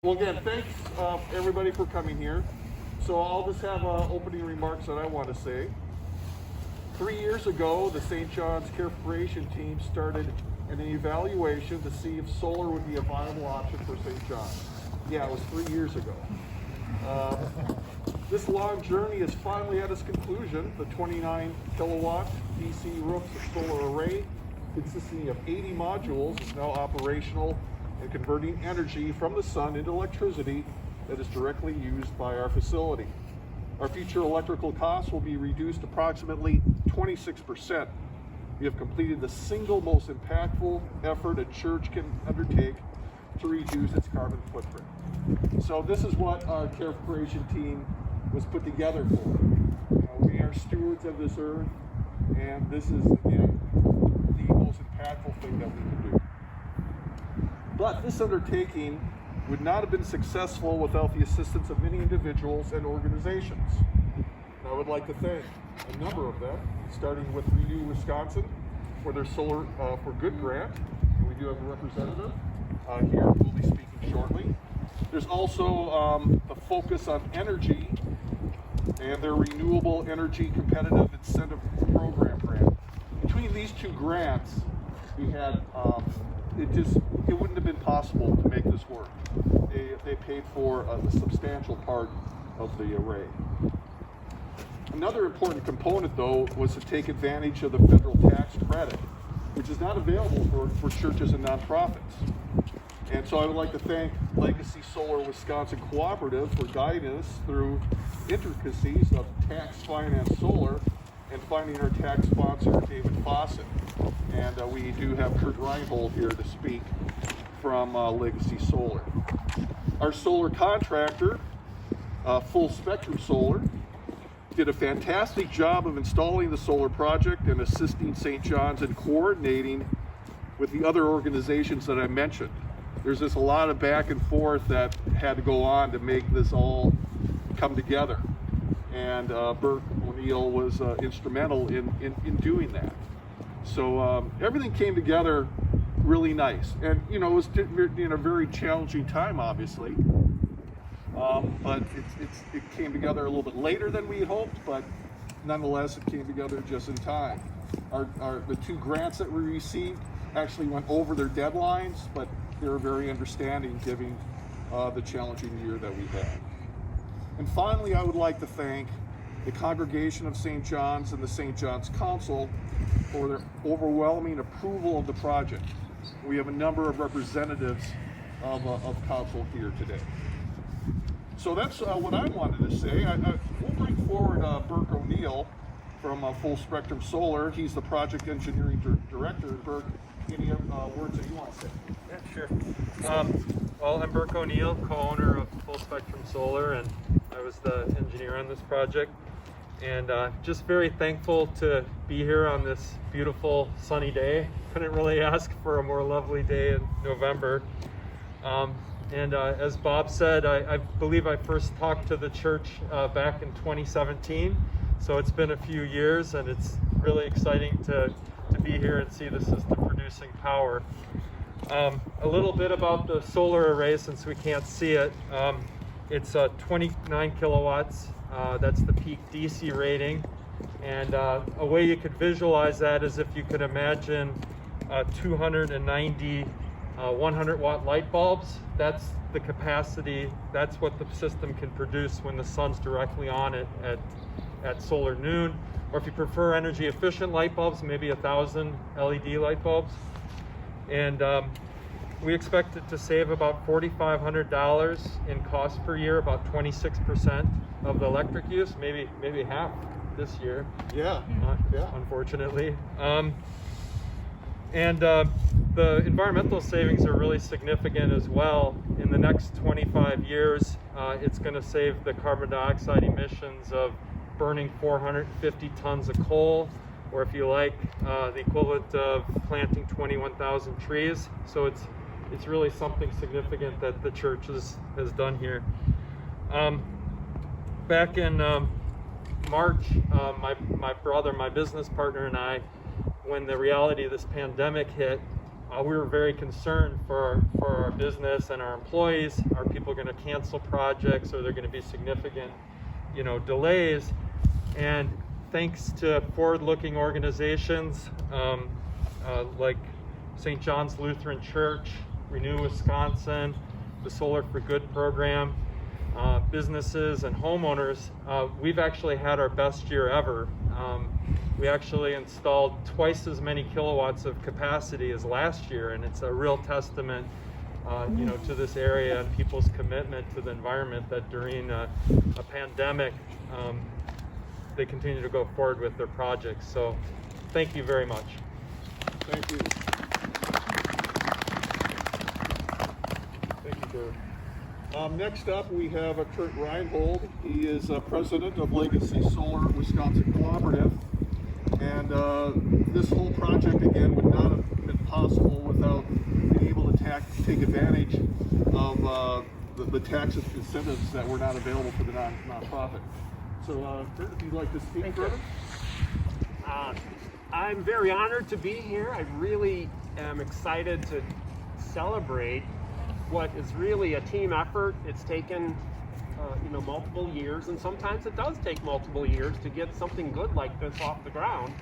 Well, again, thanks everybody for coming here. So I'll just have opening remarks that I want to say. 3 years ago, the St. John's Corporation team started an evaluation to see if solar would be a viable option for St. John's. Yeah, it was 3 years ago. This long journey is finally at its conclusion. The 29 kilowatt DC roof solar array consisting of 80 modules is now operational and converting energy from the sun into electricity that is directly used by our facility. Our future electrical costs will be reduced approximately 26%. We have completed the single most impactful effort a church can undertake to reduce its carbon footprint. So this is what our Care Creation team was put together for. We are stewards of this earth, and this is, again, the most impactful thing that we can do. But this undertaking would not have been successful without the assistance of many individuals and organizations. And I would like to thank a number of them, starting with Renew Wisconsin for their Solar for Good grant. And we do have a representative here who will be speaking shortly. There's also the Focus on Energy and their Renewable Energy Competitive Incentive Program grant. Between these two grants, we had it wouldn't have been possible to make this work. They paid for a substantial part of the array. Another important component, though, was to take advantage of the federal tax credit, which is not available for churches and nonprofits. And so I would like to thank Legacy Solar Wisconsin Cooperative for guiding us through intricacies of tax finance solar and finding our tax sponsor, David Fawcett. And we do have Kurt Reinhold here to speak from Legacy Solar. Our solar contractor, Full Spectrum Solar, did a fantastic job of installing the solar project and assisting St. John's in coordinating with the other organizations that I mentioned. There's just a lot of back and forth that had to go on to make this all come together. And Burke O'Neill was instrumental in doing that. So everything came together really nice. And, it was in a very challenging time, obviously. But it came together a little bit later than we had hoped, but nonetheless, it came together just in time. The two grants that we received actually went over their deadlines, but they were very understanding given the challenging year that we had. And finally, I would like to thank the Congregation of St. John's and the St. John's Council for their overwhelming approval of the project. We have a number of representatives of council here today. So that's what I wanted to say. We'll bring forward Burke O'Neill from Full Spectrum Solar. He's the project engineering director. Burke, any words that you want to say? Yeah, sure. Well, I'm Burke O'Neill, co-owner of Full Spectrum Solar, and I was the engineer on this project. And just very thankful to be here on this beautiful sunny day. Couldn't really ask for a more lovely day in November. As Bob said, I believe I first talked to the church back in 2017. So it's been a few years, and it's really exciting to be here and see the system producing power. A little bit about the solar array, since we can't see it. It's 29 kilowatts. That's the peak DC rating. And a way you could visualize that is if you could imagine 290 100-watt light bulbs. That's the capacity. That's what the system can produce when the sun's directly on it at solar noon. Or if you prefer energy efficient light bulbs, maybe 1,000 LED light bulbs. And we expect it to save about $4,500 in cost per year, about 26% of the electric use, maybe half this year. Yeah. Unfortunately. The environmental savings are really significant as well. In the next 25 years, it's going to save the carbon dioxide emissions of burning 450 tons of coal, or if you like, the equivalent of planting 21,000 trees. So it's really something significant that the church has done here. Back in March, my brother, my business partner, and I, when the reality of this pandemic hit, we were very concerned for our business and our employees. Are people going to cancel projects? Are there going to be significant, delays? And thanks to forward-looking organizations like St. John's Lutheran Church, Renew Wisconsin, the Solar for Good program, businesses and homeowners, we've actually had our best year ever. We actually installed twice as many kilowatts of capacity as last year, and it's a real testament to this area and people's commitment to the environment, that during a pandemic they continue to go forward with their projects. So thank you very much. Thank you. Thank you, Kurt. Next up, we have Kurt Reinhold. He is president of Legacy Solar Wisconsin Cooperative. And this whole project, again, would not have been possible without being able to take advantage of the tax incentives that were not available for the nonprofit. So, Kurt, if you'd like to speak further. I'm very honored to be here. I really am excited to celebrate what is really a team effort. It's taken multiple years, and sometimes it does take multiple years to get something good like this off the ground,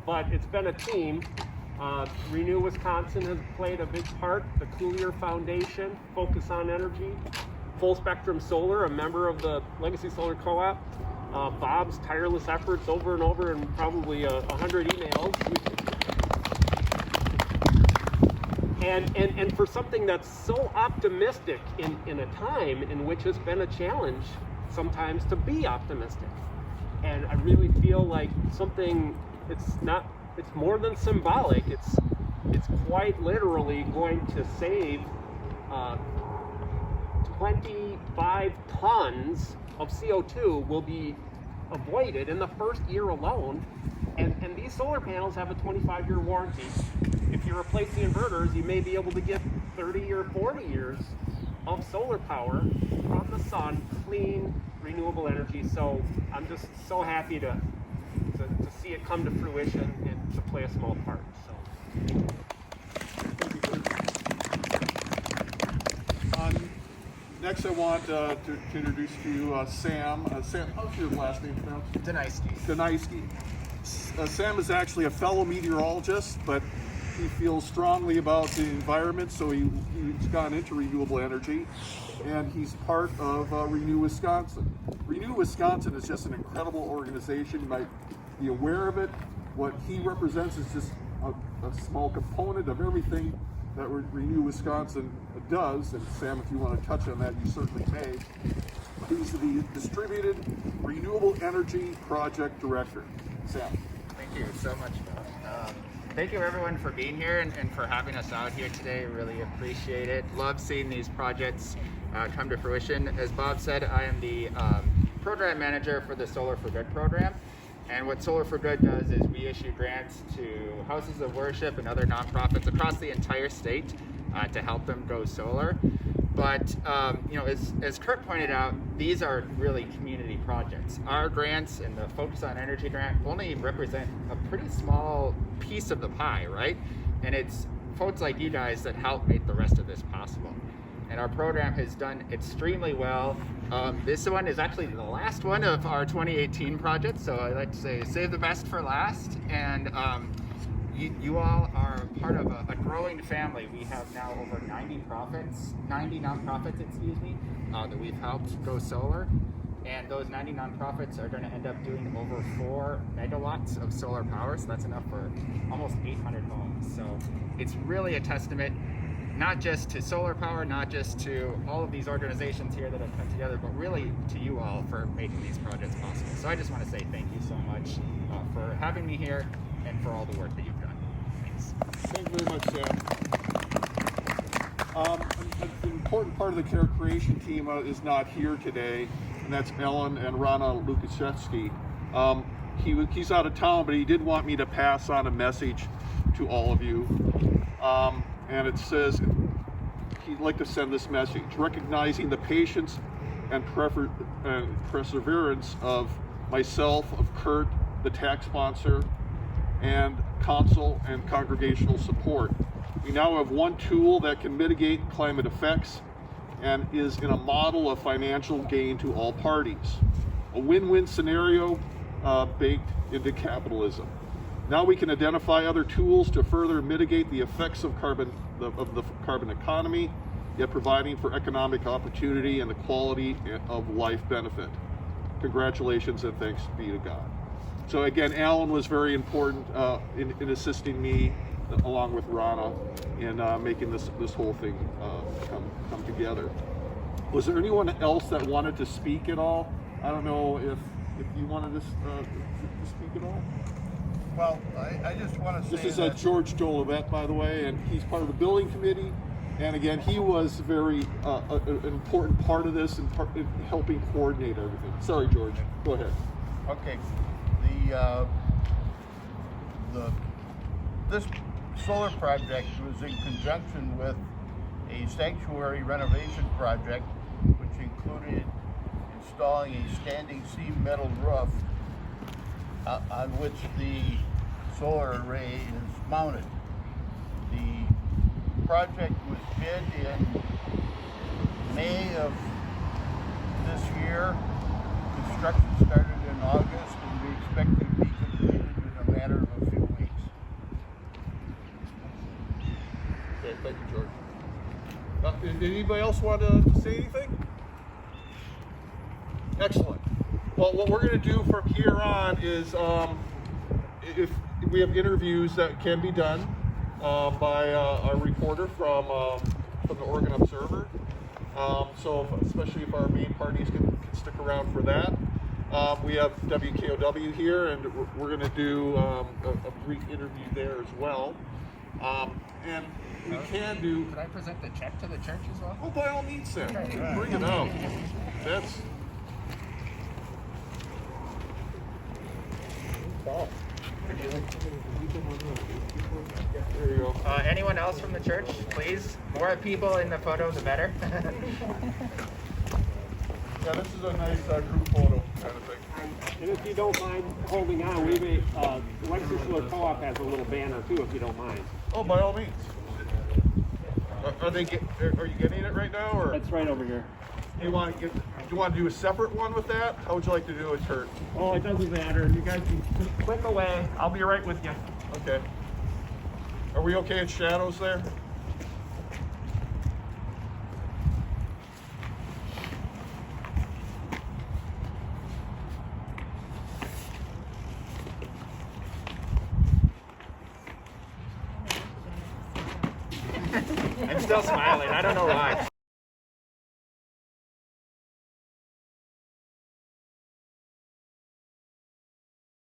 but it's been a team. Renew Wisconsin has played a big part, the Coulier Foundation, Focus on Energy, Full Spectrum Solar, a member of the Legacy Solar Co-op, Bob's tireless efforts over and over, and probably 100 emails. And for something that's so optimistic in a time in which it's been a challenge sometimes to be optimistic. And I really feel like it's more than symbolic, it's quite literally going to save 25 tons of CO2 will be avoided in the first year alone. And these solar panels have a 25-year warranty. If you replace the inverters, you may be able to get 30 or 40 years of solar power from the sun, clean, renewable energy. So I'm just so happy to see it come to fruition and to play a small part. So. Next, I want to introduce to you Sam. Sam, how's your last name pronounced? Deniski. Sam is actually a fellow meteorologist, but he feels strongly about the environment, so he's gone into renewable energy, and he's part of Renew Wisconsin. Renew Wisconsin is just an incredible organization. You might be aware of it. What he represents is just a small component of everything that Renew Wisconsin does, and Sam, if you want to touch on that, you certainly may. He's the Distributed Renewable Energy Project Director. Sam. Thank you so much, Bob. Thank you everyone for being here and for having us out here today. Really appreciate it. Love seeing these projects come to fruition. As Bob said, I am the program manager for the Solar for Good program. And what Solar for Good does is we issue grants to houses of worship and other nonprofits across the entire state to help them go solar. But as Kurt pointed out, these are really community projects. Our grants and the Focus on Energy grant only represent a pretty small piece of the pie, right? And it's folks like you guys that help make the rest of this possible. And our program has done extremely well. This one is actually the last one of our 2018 projects, so I like to say save the best for last. And you all are part of a growing family. We have now over 90 nonprofits, that we've helped go solar. And those 90 nonprofits are going to end up doing over 4 megawatts of solar power, so that's enough for almost 800 homes. So it's really a testament, not just to solar power, not just to all of these organizations here that have come together, but really to you all for making these projects possible. So I just want to say thank you so much for having me here and for all the work that you've done. Thanks. Thank you very much, Sam. An important part of the Care Creation team is not here today, and that's Ellen and Rana Lukashevsky. He's out of town, but he did want me to pass on a message to all of you. And it says he'd like to send this message, recognizing the patience and perseverance of myself, of Kurt, the tax sponsor, and council and congregational support. We now have one tool that can mitigate climate effects and is in a model of financial gain to all parties. A win-win scenario baked into capitalism. Now we can identify other tools to further mitigate the effects of the carbon economy, yet providing for economic opportunity and the quality of life benefit. Congratulations and thanks be to God. So again, Alan was very important in assisting me, along with Rana, in making this whole thing come together. Was there anyone else that wanted to speak at all? I don't know if you wanted to speak at all. Well, I just want to say This is that George Jolivet, by the way, and he's part of the building committee. And again, he was very an important part of this and in helping coordinate everything. Sorry, George. Go ahead. okay, this solar project was in conjunction with a sanctuary renovation project, which included installing a standing seam metal roof on which the solar array is mounted. The project was bid in May of this year. Construction started in August, and we expect to be completed in a matter of a few weeks. Okay, thank you, George. Did anybody else want to say anything? Excellent. Well, what we're going to do from here on is, if we have interviews that can be done by our reporter from the Oregon Observer. Especially if our main parties can stick around for that. We have WKOW here, and we're going to do a brief interview there as well. And we can do. Could I present the check to the church as well? Oh, by all means, then. Bring it out. That's. There you go. Anyone else from the church, please? More people in the photo, the better. Yeah, this is a nice group photo kind of thing. And if you don't mind holding on, we may, Wenceslas Co-op has a little banner too, if you don't mind. Oh, by all means. Are you getting it right now, or That's right over here. do you want to do a separate one with that? How would you like to do it, Kurt? Oh, it doesn't matter. You guys can click away. I'll be right with you. Okay. Are we okay at shadows there? I'm still smiling. I don't know why.